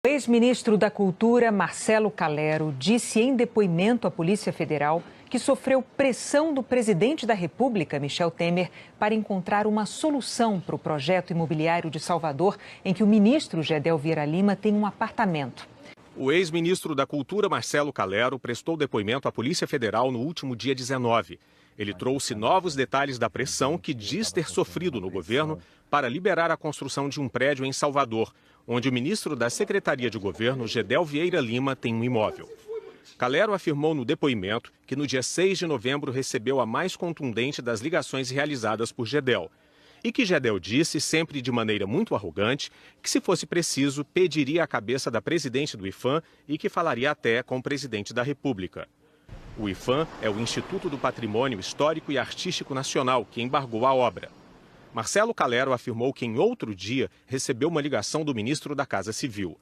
O ex-ministro da Cultura, Marcelo Calero, disse em depoimento à Polícia Federal que sofreu pressão do presidente da República, Michel Temer, para encontrar uma solução para o projeto imobiliário de Salvador, em que o ministro Gedel Vieira Lima tem um apartamento. O ex-ministro da Cultura, Marcelo Calero, prestou depoimento à Polícia Federal no último dia 19. Ele trouxe novos detalhes da pressão que diz ter sofrido no governo para liberar a construção de um prédio em Salvador, onde o ministro da Secretaria de Governo, Gedel Vieira Lima, tem um imóvel. Calero afirmou no depoimento que no dia 6 de novembro recebeu a mais contundente das ligações realizadas por Gedel. E que Gedel disse, sempre de maneira muito arrogante, que se fosse preciso, pediria a cabeça da presidente do IPHAN e que falaria até com o presidente da República. O IPHAN é o Instituto do Patrimônio Histórico e Artístico Nacional, que embargou a obra. Marcelo Calero afirmou que em outro dia recebeu uma ligação do ministro da Casa Civil.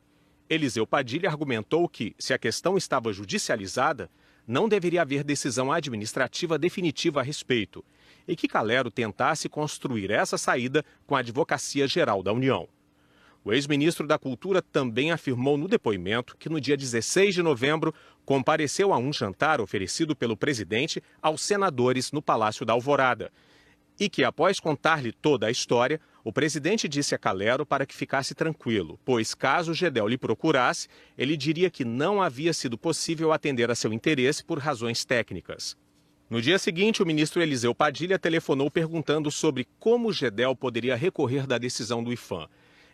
Eliseu Padilha argumentou que, se a questão estava judicializada, não deveria haver decisão administrativa definitiva a respeito, e que Calero tentasse construir essa saída com a Advocacia Geral da União. O ex-ministro da Cultura também afirmou no depoimento que no dia 16 de novembro compareceu a um jantar oferecido pelo presidente aos senadores no Palácio da Alvorada, e que, após contar-lhe toda a história, o presidente disse a Calero para que ficasse tranquilo, pois caso Gedel lhe procurasse, ele diria que não havia sido possível atender a seu interesse por razões técnicas. No dia seguinte, o ministro Eliseu Padilha telefonou perguntando sobre como Gedel poderia recorrer da decisão do IPHAN.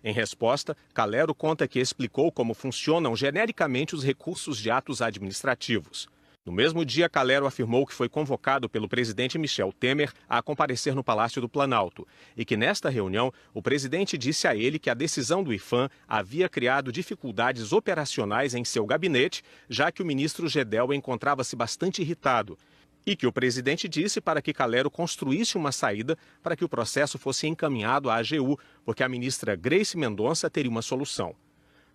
Em resposta, Calero conta que explicou como funcionam genericamente os recursos de atos administrativos. No mesmo dia, Calero afirmou que foi convocado pelo presidente Michel Temer a comparecer no Palácio do Planalto e que nesta reunião o presidente disse a ele que a decisão do IPHAN havia criado dificuldades operacionais em seu gabinete, já que o ministro Gedel encontrava-se bastante irritado, e que o presidente disse para que Calero construísse uma saída para que o processo fosse encaminhado à AGU, porque a ministra Grace Mendonça teria uma solução.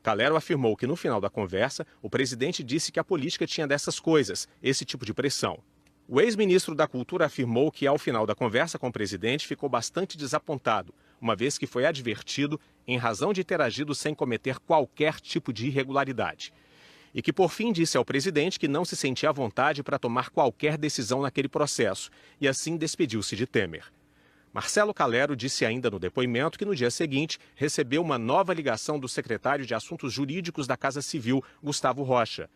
Calero afirmou que, no final da conversa, o presidente disse que a política tinha dessas coisas, esse tipo de pressão. O ex-ministro da Cultura afirmou que, ao final da conversa com o presidente, ficou bastante desapontado, uma vez que foi advertido em razão de ter agido sem cometer qualquer tipo de irregularidade. E que, por fim, disse ao presidente que não se sentia à vontade para tomar qualquer decisão naquele processo, e assim despediu-se de Temer. Marcelo Calero disse ainda no depoimento que no dia seguinte recebeu uma nova ligação do secretário de Assuntos Jurídicos da Casa Civil, Gustavo Rocha.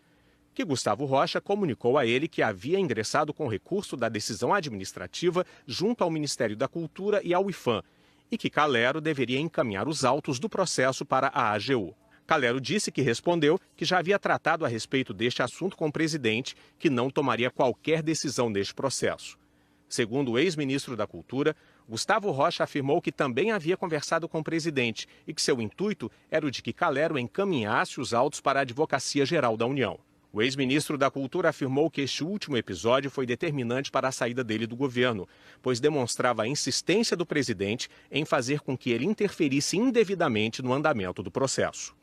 Que Gustavo Rocha comunicou a ele que havia ingressado com recurso da decisão administrativa junto ao Ministério da Cultura e ao IPHAN, e que Calero deveria encaminhar os autos do processo para a AGU. Calero disse que respondeu que já havia tratado a respeito deste assunto com o presidente, que não tomaria qualquer decisão neste processo. Segundo o ex-ministro da Cultura, Gustavo Rocha afirmou que também havia conversado com o presidente e que seu intuito era o de que Calero encaminhasse os autos para a Advocacia Geral da União. O ex-ministro da Cultura afirmou que este último episódio foi determinante para a saída dele do governo, pois demonstrava a insistência do presidente em fazer com que ele interferisse indevidamente no andamento do processo.